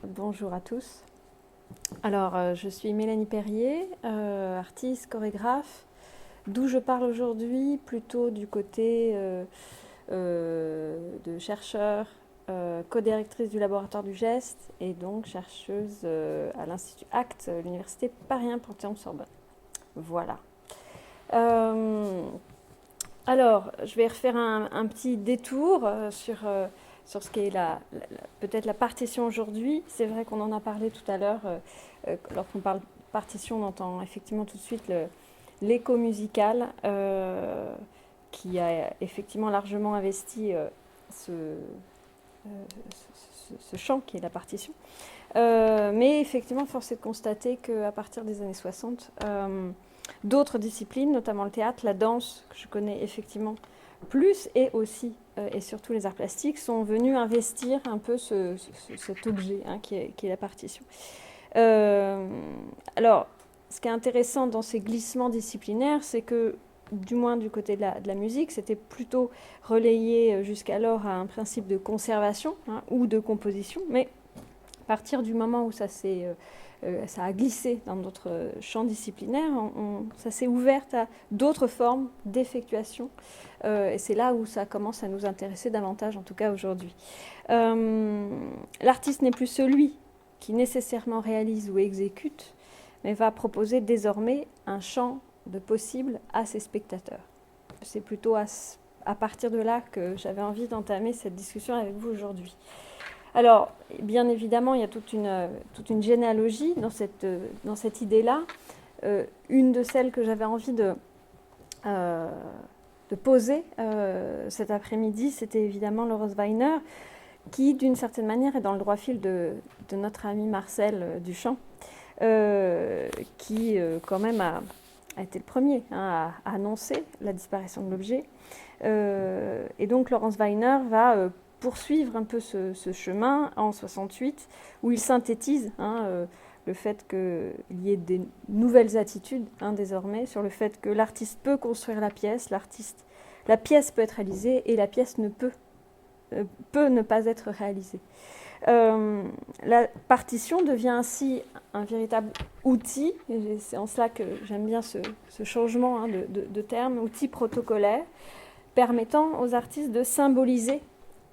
bonjour à tous. Alors, je suis Mélanie Perrier, artiste, chorégraphe, d'où je parle aujourd'hui, plutôt du côté de chercheur, co-directrice du laboratoire du geste et donc chercheuse à l'Institut ACT, l'Université Paris 1 Panthéon-Sorbonne. Voilà. Alors, je vais refaire un petit détour sur ce qu'est peut-être la partition aujourd'hui. C'est vrai qu'on en a parlé tout à l'heure. Lorsqu'on parle partition, on entend effectivement tout de suite l'écho musical qui a effectivement largement investi ce champ qui est la partition. Mais effectivement, force est de constater qu'à partir des années 60, d'autres disciplines, notamment le théâtre, la danse, que je connais effectivement plus, et aussi et surtout les arts plastiques, sont venus investir un peu cet objet qui est la partition. Alors, ce qui est intéressant dans ces glissements disciplinaires, c'est que, du moins du côté de la musique, c'était plutôt relayé jusqu'alors à un principe de conservation ou de composition, mais à partir du moment où ça a glissé dans d'autres champs disciplinaires, ça s'est ouvert à d'autres formes d'effectuation. Et c'est là où ça commence à nous intéresser davantage, en tout cas aujourd'hui. L'artiste n'est plus celui qui nécessairement réalise ou exécute, mais va proposer désormais un champ de possibles à ses spectateurs. C'est plutôt à partir de là que j'avais envie d'entamer cette discussion avec vous aujourd'hui. Alors, bien évidemment, il y a toute une généalogie dans cette idée-là. Une de celles que j'avais envie de poser cet après-midi, c'était évidemment Laurence Weiner, qui, d'une certaine manière, est dans le droit fil de notre ami Marcel Duchamp, qui, quand même, a été le premier à annoncer la disparition de l'objet. Et donc, Laurence Weiner va poursuivre un peu ce chemin en 68, où il synthétise le fait qu'il y ait des nouvelles attitudes désormais sur le fait que l'artiste peut construire la pièce peut être réalisée et la pièce peut ne pas être réalisée. La partition devient ainsi un véritable outil, et c'est en cela que j'aime bien ce changement de terme, outil protocolaire, permettant aux artistes de symboliser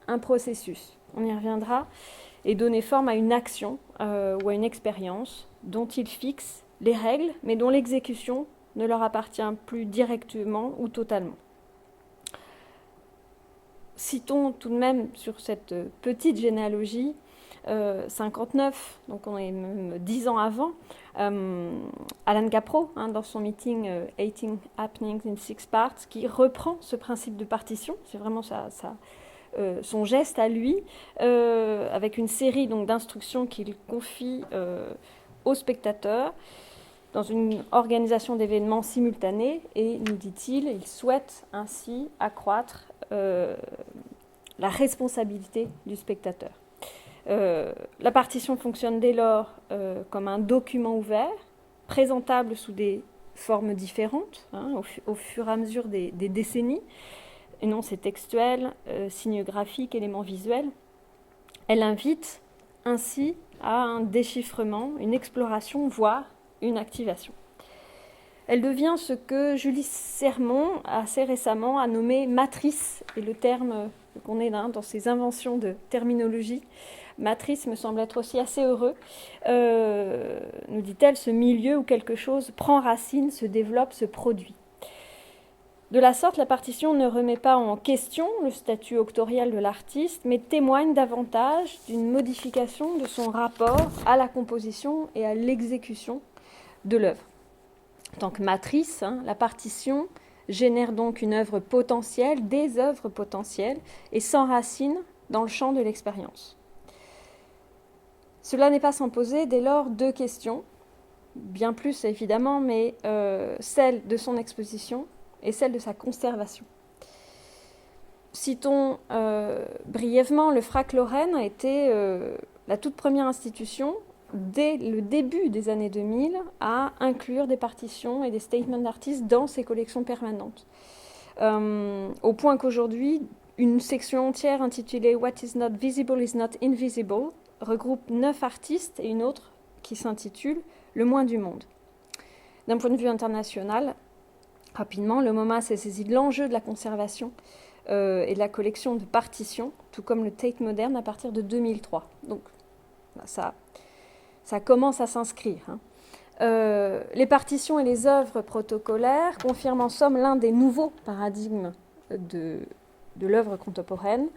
un processus, on y reviendra, et donner forme à une action ou à une expérience dont ils fixent les règles, mais dont l'exécution ne leur appartient plus directement ou totalement. Citons tout de même sur cette petite généalogie 59, donc on est même 10 ans avant, Alan Capro, dans son meeting 18 Happenings in 6 Parts, qui reprend ce principe de partition, c'est vraiment son geste à lui, avec une série d'instructions qu'il confie aux spectateurs dans une organisation d'événements simultanés, et nous dit-il, il souhaite ainsi accroître la responsabilité du spectateur. La partition fonctionne dès lors comme un document ouvert, présentable sous des formes différentes, au fur et à mesure des décennies. Énoncé textuel, signes graphiques, éléments visuels. Elle invite ainsi à un déchiffrement, une exploration, voire une activation. Elle devient ce que Julie Sermon, assez récemment, a nommé matrice, et le terme qu'on est là dans ces inventions de terminologie, matrice me semble être aussi assez heureux, nous dit-elle, ce milieu où quelque chose prend racine, se développe, se produit. De la sorte, la partition ne remet pas en question le statut auctorial de l'artiste, mais témoigne davantage d'une modification de son rapport à la composition et à l'exécution de l'œuvre. En tant que matrice, la partition génère donc une œuvre potentielle, des œuvres potentielles, et s'enracine dans le champ de l'expérience. Cela n'est pas sans poser dès lors deux questions, bien plus évidemment, mais celle de son exposition et celle de sa conservation. Citons brièvement, le FRAC Lorraine a été la toute première institution, dès le début des années 2000, à inclure des partitions et des statements d'artistes dans ses collections permanentes. Au point qu'aujourd'hui, une section entière intitulée « What is not visible is not invisible » regroupe 9 artistes et une autre qui s'intitule « Le moins du monde ». D'un point de vue international, rapidement, le MoMA s'est saisi de l'enjeu de la conservation et de la collection de partitions, tout comme le Tate Modern à partir de 2003. Donc ça commence à s'inscrire. Les partitions et les œuvres protocolaires confirment en somme l'un des nouveaux paradigmes de l'œuvre contemporaine,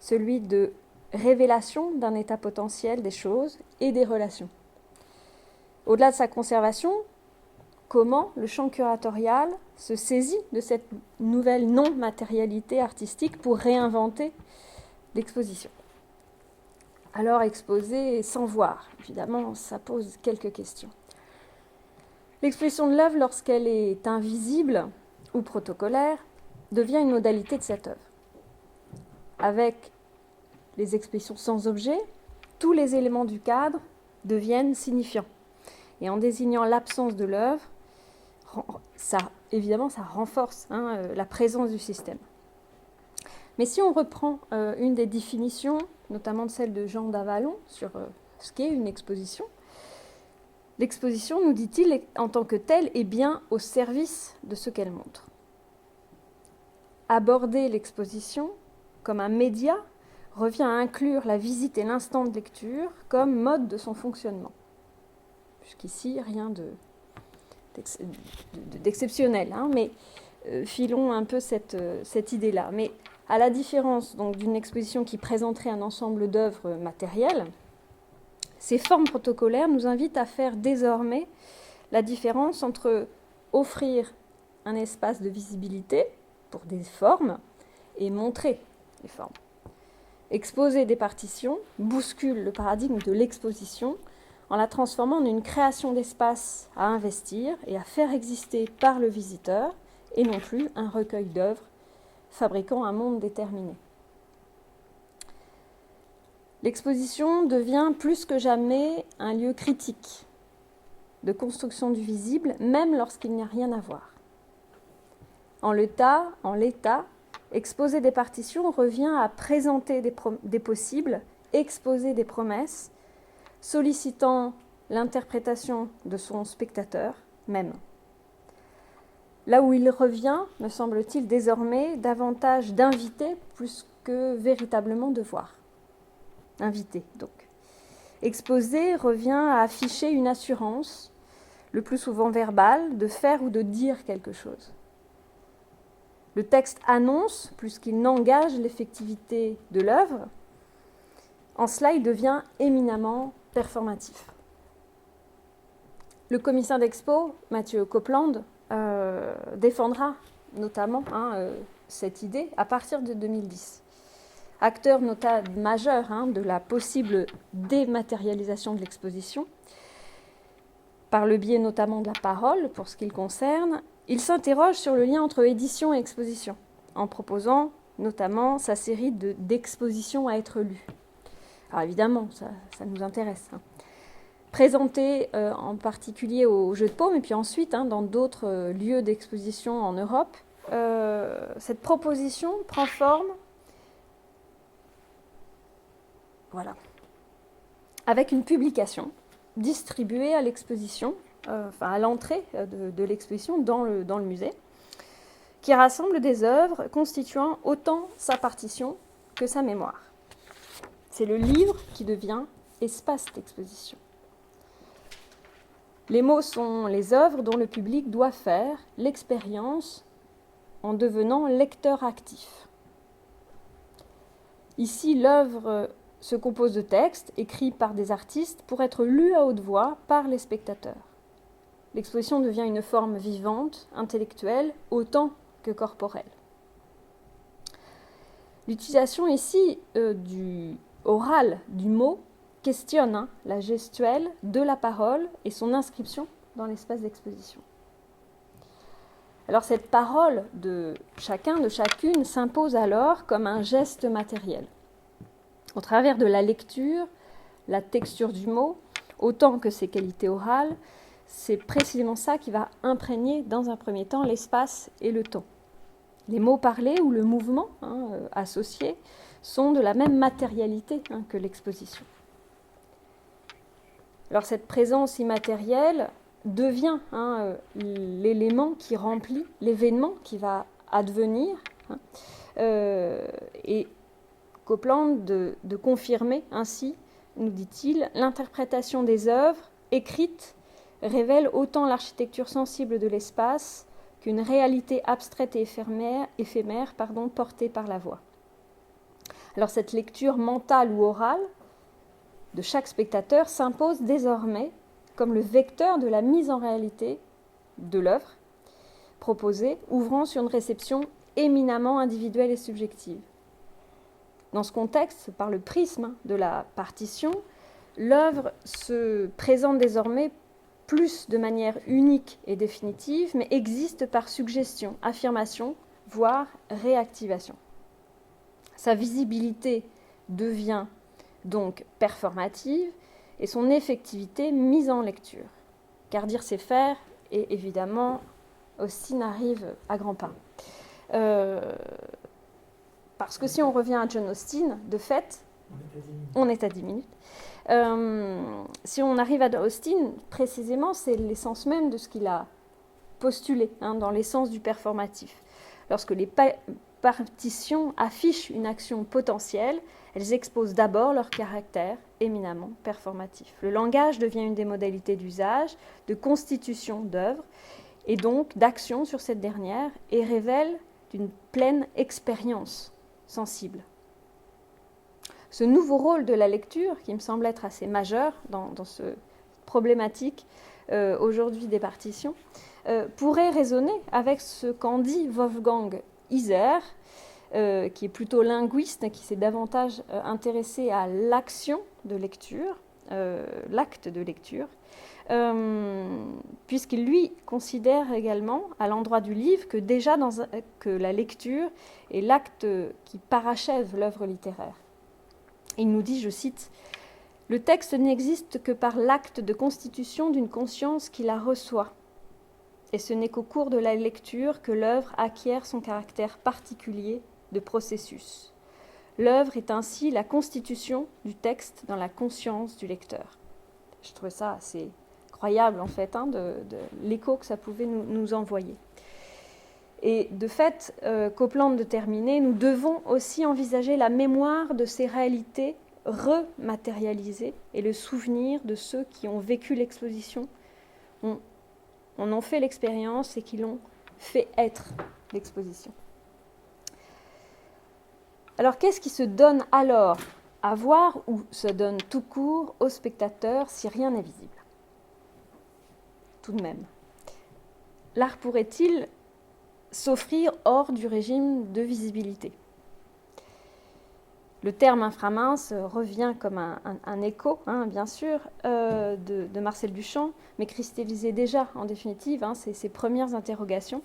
celui de révélation d'un état potentiel des choses et des relations. Au-delà de sa conservation, comment le champ curatorial se saisit de cette nouvelle non-matérialité artistique pour réinventer l'exposition. Alors exposer sans voir, évidemment, ça pose quelques questions. L'exposition de l'œuvre, lorsqu'elle est invisible ou protocolaire, devient une modalité de cette œuvre. Avec les expositions sans objet, tous les éléments du cadre deviennent signifiants. Et en désignant l'absence de l'œuvre, évidemment, ça renforce la présence du système. Mais si on reprend une des définitions, notamment de celle de Jean d'Avalon, sur ce qu'est une exposition, l'exposition, nous dit-il, en tant que telle, est bien au service de ce qu'elle montre. Aborder l'exposition comme un média revient à inclure la visite et l'instant de lecture comme mode de son fonctionnement. Jusqu'ici, rien d'exceptionnel, mais filons un peu cette idée-là. Mais à la différence donc, d'une exposition qui présenterait un ensemble d'œuvres matérielles, ces formes protocolaires nous invitent à faire désormais la différence entre offrir un espace de visibilité pour des formes et montrer les formes. Exposer des partitions bouscule le paradigme de l'exposition en la transformant en une création d'espace à investir et à faire exister par le visiteur, et non plus un recueil d'œuvres fabriquant un monde déterminé. L'exposition devient plus que jamais un lieu critique de construction du visible, même lorsqu'il n'y a rien à voir. En l'état, exposer des partitions revient à présenter des possibles, exposer des promesses, sollicitant l'interprétation de son spectateur même. Là où il revient, me semble-t-il, désormais davantage d'inviter plus que véritablement de voir. Inviter, donc. Exposer revient à afficher une assurance, le plus souvent verbale, de faire ou de dire quelque chose. Le texte annonce, plus qu'il n'engage l'effectivité de l'œuvre. En cela, il devient éminemment performatif. Le commissaire d'Expo, Mathieu Copeland, défendra notamment cette idée à partir de 2010. Acteur majeur de la possible dématérialisation de l'exposition, par le biais notamment de la parole pour ce qu'il concerne, il s'interroge sur le lien entre édition et exposition, en proposant notamment sa série d'expositions à être lues. Alors évidemment, ça nous intéresse. Présenté en particulier au Jeu de Paume, et puis ensuite dans d'autres lieux d'exposition en Europe, cette proposition prend forme avec une publication distribuée à l'exposition, à l'entrée de l'exposition dans le musée, qui rassemble des œuvres constituant autant sa partition que sa mémoire. C'est le livre qui devient espace d'exposition. Les mots sont les œuvres dont le public doit faire l'expérience en devenant lecteur actif. Ici, l'œuvre se compose de textes écrits par des artistes pour être lus à haute voix par les spectateurs. L'exposition devient une forme vivante, intellectuelle, autant que corporelle. L'utilisation ici du oral, du mot, questionne la gestuelle de la parole et son inscription dans l'espace d'exposition. Alors cette parole de chacun, de chacune, s'impose alors comme un geste matériel. Au travers de la lecture, la texture du mot, autant que ses qualités orales, c'est précisément ça qui va imprégner dans un premier temps l'espace et le temps. Les mots parlés ou le mouvement associé sont de la même matérialité que l'exposition. Alors cette présence immatérielle devient l'élément qui remplit l'événement qui va advenir, et Copeland de confirmer ainsi, nous dit-il, l'interprétation des œuvres écrites révèle autant l'architecture sensible de l'espace qu'une réalité abstraite et éphémère portée par la voix. Alors cette lecture mentale ou orale de chaque spectateur s'impose désormais comme le vecteur de la mise en réalité de l'œuvre proposée, ouvrant sur une réception éminemment individuelle et subjective. Dans ce contexte, par le prisme de la partition, l'œuvre se présente désormais plus de manière unique et définitive, mais existe par suggestion, affirmation, voire réactivation. Sa visibilité devient donc performative et son effectivité mise en lecture. Car dire c'est faire, et évidemment, Austin arrive à grands pas. Parce que si on revient à John Austin, de fait, on est à 10 minutes. Si on arrive à Austin, précisément, c'est l'essence même de ce qu'il a postulé, dans l'essence du performatif. Lorsque les partitions affichent une action potentielle, elles exposent d'abord leur caractère éminemment performatif. Le langage devient une des modalités d'usage, de constitution d'œuvre, et donc d'action sur cette dernière, et révèle d'une pleine expérience sensible. Ce nouveau rôle de la lecture, qui me semble être assez majeur dans cette problématique aujourd'hui des partitions, pourrait résonner avec ce qu'en dit Wolfgang Iser, qui est plutôt linguiste, qui s'est davantage intéressé à l'action de lecture, l'acte de lecture, puisqu'il lui considère également, à l'endroit du livre, que déjà que la lecture est l'acte qui parachève l'œuvre littéraire. Il nous dit, je cite, « Le texte n'existe que par l'acte de constitution d'une conscience qui la reçoit. Et ce n'est qu'au cours de la lecture que l'œuvre acquiert son caractère particulier de processus. L'œuvre est ainsi la constitution du texte dans la conscience du lecteur. » Je trouvais ça assez incroyable, en fait, de l'écho que ça pouvait nous envoyer. Et de fait, Copeland de terminer, nous devons aussi envisager la mémoire de ces réalités rematérialisées et le souvenir de ceux qui ont vécu l'exposition, en ont fait l'expérience et qui l'ont fait être l'exposition. Alors, qu'est-ce qui se donne alors à voir ou se donne tout court au spectateur si rien n'est visible ? Tout de même, l'art pourrait-il s'offrir hors du régime de visibilité ? Le terme inframince revient comme un écho, bien sûr, de Marcel Duchamp, mais cristallisait déjà, en définitive, ses premières interrogations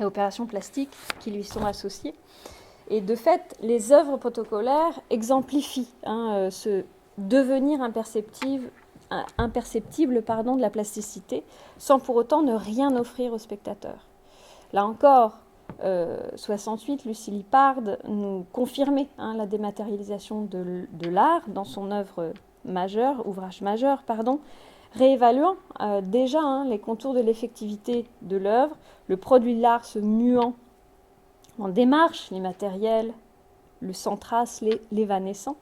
et opérations plastiques qui lui sont associées. Et de fait, les œuvres protocolaires exemplifient ce devenir imperceptible de la plasticité, sans pour autant ne rien offrir au spectateur. Là encore, 68, Lucie Lippard nous confirmait la dématérialisation de l'art dans son ouvrage majeur, réévaluant déjà les contours de l'effectivité de l'œuvre, le produit de l'art se muant en démarche, l'immatériel, le sans trace, l'évanescent,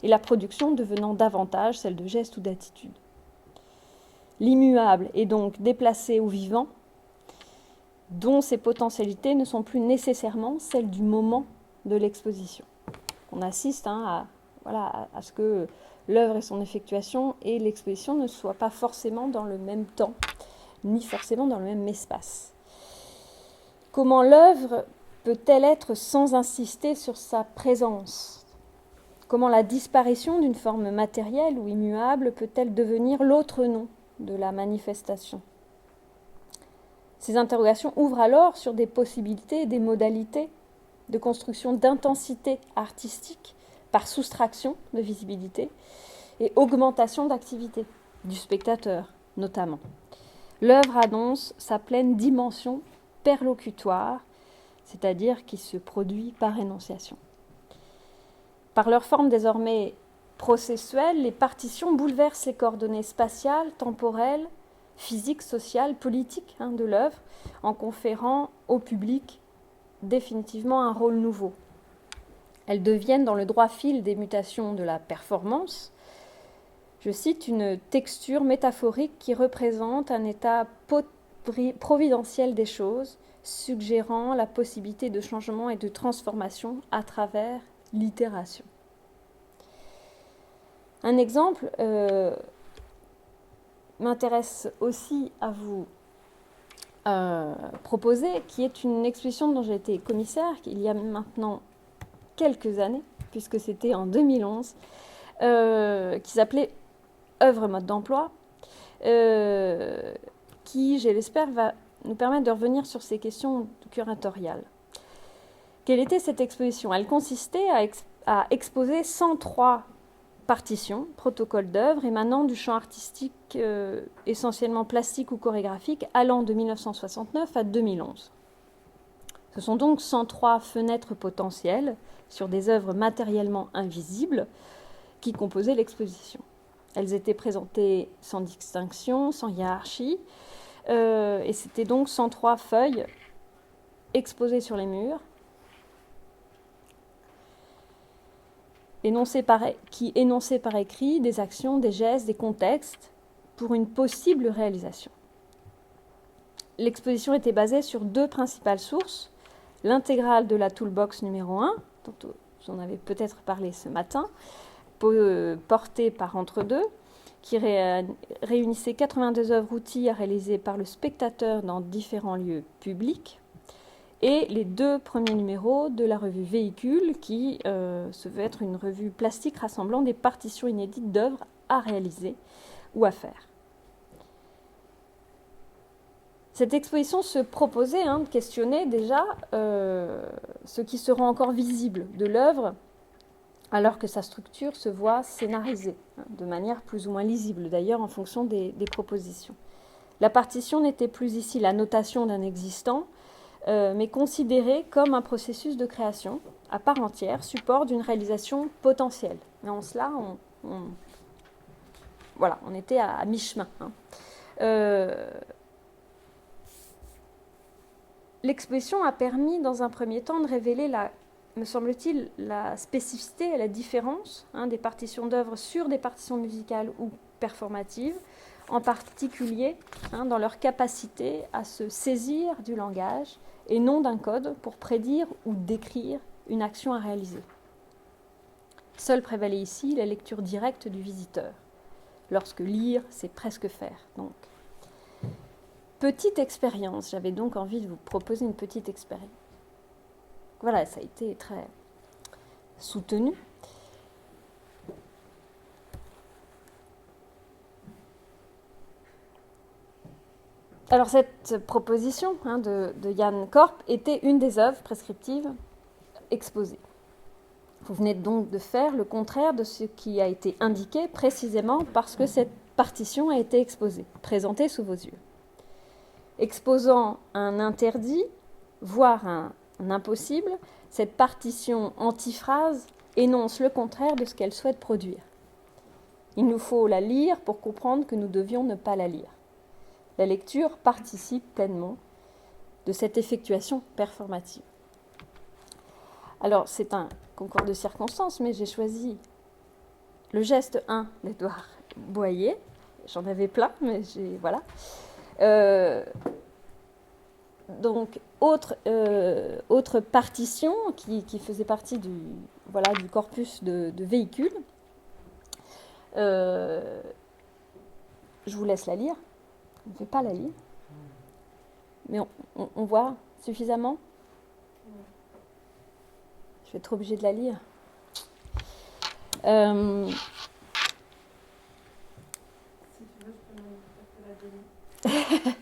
et la production devenant davantage celle de gestes ou d'attitudes. L'immuable est donc déplacé au vivant, dont ces potentialités ne sont plus nécessairement celles du moment de l'exposition. On assiste à ce que l'œuvre et son effectuation et l'exposition ne soient pas forcément dans le même temps, ni forcément dans le même espace. Comment l'œuvre peut-elle être sans insister sur sa présence ? Comment la disparition d'une forme matérielle ou immuable peut-elle devenir l'autre nom de la manifestation ? Ces interrogations ouvrent alors sur des possibilités et des modalités de construction d'intensité artistique par soustraction de visibilité et augmentation d'activité du spectateur notamment. L'œuvre annonce sa pleine dimension perlocutoire, c'est-à-dire qui se produit par énonciation. Par leur forme désormais processuel, les partitions bouleversent les coordonnées spatiales, temporelles, physiques, sociales, politiques de l'œuvre, en conférant au public définitivement un rôle nouveau. Elles deviennent, dans le droit fil des mutations de la performance, je cite, une texture métaphorique qui représente un état providentiel des choses, suggérant la possibilité de changement et de transformation à travers l'itération. Un exemple m'intéresse aussi à vous proposer, qui est une exposition dont j'ai été commissaire il y a maintenant quelques années, puisque c'était en 2011, qui s'appelait Œuvre mode d'emploi, qui, je l'espère, va nous permettre de revenir sur ces questions curatoriales. Quelle était cette exposition ? Elle consistait à exposer 103 partitions, protocoles d'œuvres émanant du champ artistique essentiellement plastique ou chorégraphique, allant de 1969 à 2011. Ce sont donc 103 fenêtres potentielles sur des œuvres matériellement invisibles qui composaient l'exposition. Elles étaient présentées sans distinction, sans hiérarchie, et c'était donc 103 feuilles exposées sur les murs, qui énonçaient par écrit des actions, des gestes, des contextes pour une possible réalisation. L'exposition était basée sur 2 principales sources, l'intégrale de la Toolbox numéro 1, dont j'en avais peut-être parlé ce matin, portée par Entre-deux, qui réunissait 82 œuvres outils à réaliser par le spectateur dans différents lieux publics, et les 2 premiers numéros de la revue Véhicule, qui se veut être une revue plastique rassemblant des partitions inédites d'œuvres à réaliser ou à faire. Cette exposition se proposait de questionner déjà ce qui sera encore visible de l'œuvre, alors que sa structure se voit scénarisée, de manière plus ou moins lisible d'ailleurs en fonction des propositions. La partition n'était plus ici la notation d'un existant, mais considérée comme un processus de création à part entière, support d'une réalisation potentielle. Mais en cela, on était à mi-chemin. L'exposition a permis, dans un premier temps, de révéler me semble-t-il, la spécificité et la différence des partitions d'œuvres sur des partitions musicales ou performatives, en particulier dans leur capacité à se saisir du langage et non d'un code pour prédire ou décrire une action à réaliser. Seule prévalait ici la lecture directe du visiteur, lorsque lire, c'est presque faire. Donc, petite expérience, j'avais donc envie de vous proposer une petite expérience. Voilà, ça a été très soutenu. Alors cette proposition de Jan Korp était une des œuvres prescriptives exposées. Vous venez donc de faire le contraire de ce qui a été indiqué précisément parce que cette partition a été exposée, présentée sous vos yeux. Exposant un interdit, voire un impossible, cette partition antiphrase énonce le contraire de ce qu'elle souhaite produire. Il nous faut la lire pour comprendre que nous devions ne pas la lire. La lecture participe pleinement de cette effectuation performative. Alors, c'est un concours de circonstances, mais j'ai choisi le geste 1 d'Édouard Boyer. J'en avais plein, mais voilà. Donc, autre partition qui faisait partie du corpus de véhicules. Je vous laisse la lire. Je ne vais pas la lire. Mais on voit suffisamment. Je vais être obligée de la lire. Si tu veux, je peux la donner.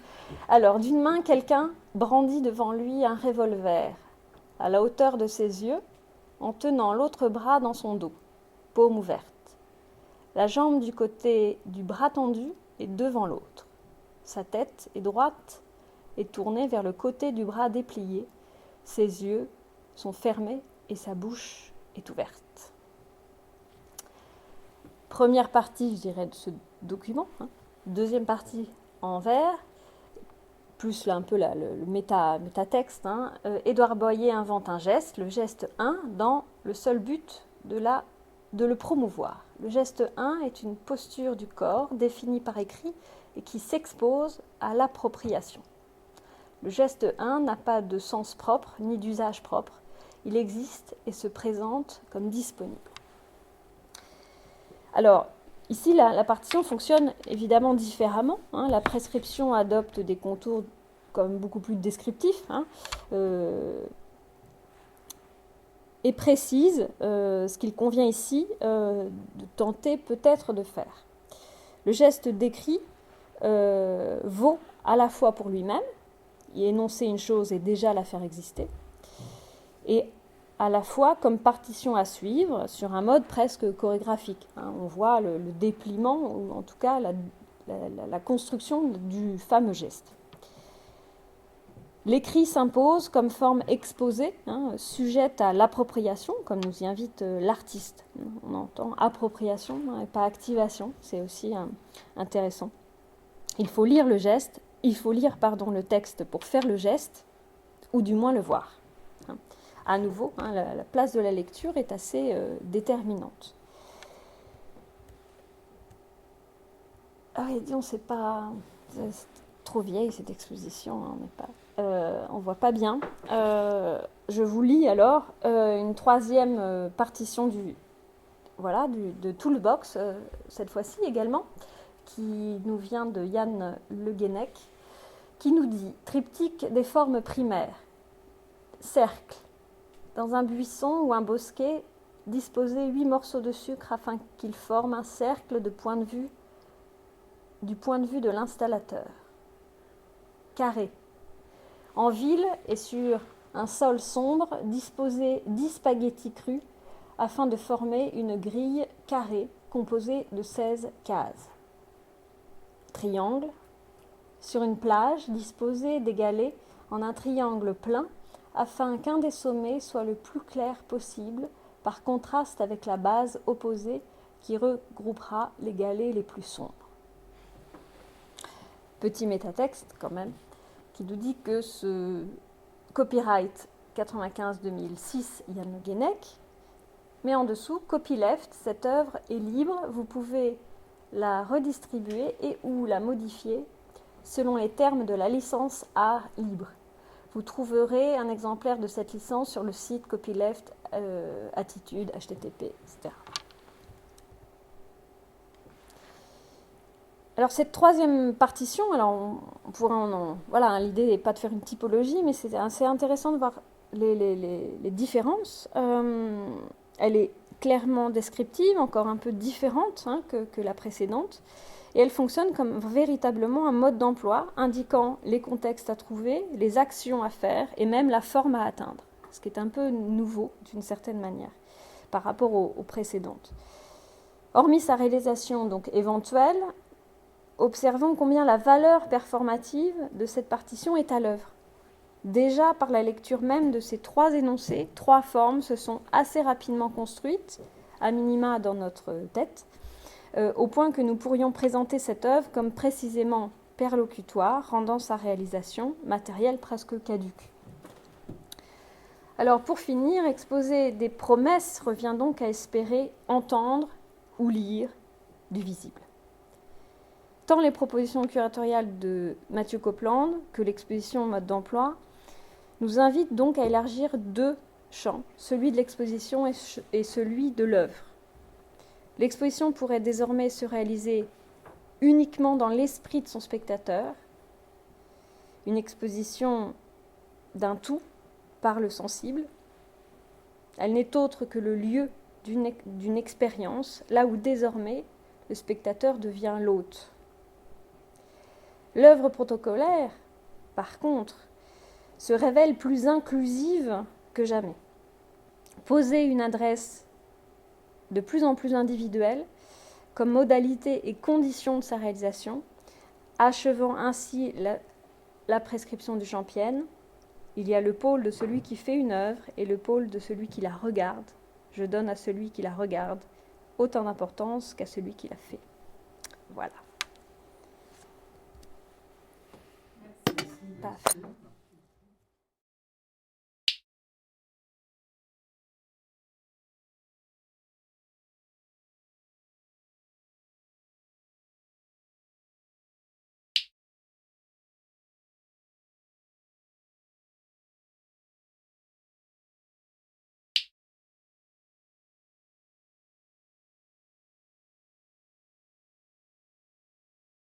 Alors, d'une main, quelqu'un brandit devant lui un revolver, à la hauteur de ses yeux, en tenant l'autre bras dans son dos, paume ouverte. La jambe du côté du bras tendu est devant l'autre. Sa tête est droite et tournée vers le côté du bras déplié. Ses yeux sont fermés et sa bouche est ouverte. première partie, je dirais, de ce document, hein. Deuxième partie en vert, plus là, un peu là, le métatexte. Hein. Édouard Boyer invente un geste, le geste 1, dans le seul but de le promouvoir. Le geste 1 est une posture du corps définie par écrit et qui s'expose à l'appropriation. Le geste 1 n'a pas de sens propre ni d'usage propre. Il existe et se présente comme disponible. Alors, ici, la partition fonctionne évidemment différemment. Hein. La prescription adopte des contours comme beaucoup plus descriptifs, hein, et précise ce qu'il convient ici de tenter peut-être de faire. Le geste décrit vaut à la fois pour lui-même, y énoncer une chose et déjà la faire exister, et à la fois comme partition à suivre sur un mode presque chorégraphique. Hein. On voit le dépliement, ou en tout cas la construction du fameux geste. L'écrit s'impose comme forme exposée, hein, sujette à l'appropriation, comme nous y invite l'artiste. On entend appropriation et pas activation, c'est aussi intéressant. Il faut lire le geste, le texte pour faire le geste, ou du moins le voir. Hein. À nouveau, hein, la place de la lecture est assez déterminante. Ah oui, disons, c'est trop vieille cette exposition, hein, on ne voit pas bien. Je vous lis alors une troisième partition de Toolbox, cette fois-ci également, qui nous vient de Yann Le Guenec, qui nous dit « Triptyque des formes primaires. Cercle. Dans un buisson ou un bosquet, disposez 8 morceaux de sucre afin qu'ils forment un cercle du point de vue de l'installateur. Carré. En ville et sur un sol sombre, disposez 10 spaghettis crus afin de former une grille carrée composée de 16 cases. Triangle. Sur une plage, disposez des galets en un triangle plein afin qu'un des sommets soit le plus clair possible par contraste avec la base opposée qui regroupera les galets les plus sombres. » Petit métatexte quand même, qui nous dit que ce copyright 95-2006 Yann Le Guenec, mais en dessous, copyleft, cette œuvre est libre, vous pouvez la redistribuer et ou la modifier selon les termes de la licence art libre. Vous trouverez un exemplaire de cette licence sur le site copyleft attitude, http, etc. Alors cette troisième partition, alors on pourrait voilà, l'idée n'est pas de faire une typologie, mais c'est assez intéressant de voir les différences. Elle est clairement descriptive, encore un peu différente, hein, que la précédente, et elle fonctionne comme véritablement un mode d'emploi indiquant les contextes à trouver, les actions à faire et même la forme à atteindre, ce qui est un peu nouveau d'une certaine manière par rapport aux précédentes. Hormis sa réalisation donc éventuelle, observons combien la valeur performative de cette partition est à l'œuvre. Déjà, par la lecture même de ces 3 énoncés, 3 formes se sont assez rapidement construites, à minima dans notre tête, au point que nous pourrions présenter cette œuvre comme précisément perlocutoire, rendant sa réalisation matérielle presque caduque. Alors, pour finir, exposer des promesses revient donc à espérer entendre ou lire du visible. Tant les propositions curatoriales de Mathieu Copland que l'exposition mode d'emploi nous invitent donc à élargir 2 champs, celui de l'exposition et celui de l'œuvre. L'exposition pourrait désormais se réaliser uniquement dans l'esprit de son spectateur, une exposition d'un tout par le sensible. Elle n'est autre que le lieu d'une expérience, là où désormais le spectateur devient l'hôte. L'œuvre protocolaire, par contre, se révèle plus inclusive que jamais. Poser une adresse de plus en plus individuelle comme modalité et condition de sa réalisation, achevant ainsi la prescription du Champienne. Il y a le pôle de celui qui fait une œuvre et le pôle de celui qui la regarde. Je donne à celui qui la regarde autant d'importance qu'à celui qui l'a fait. Voilà. Merci. Paf.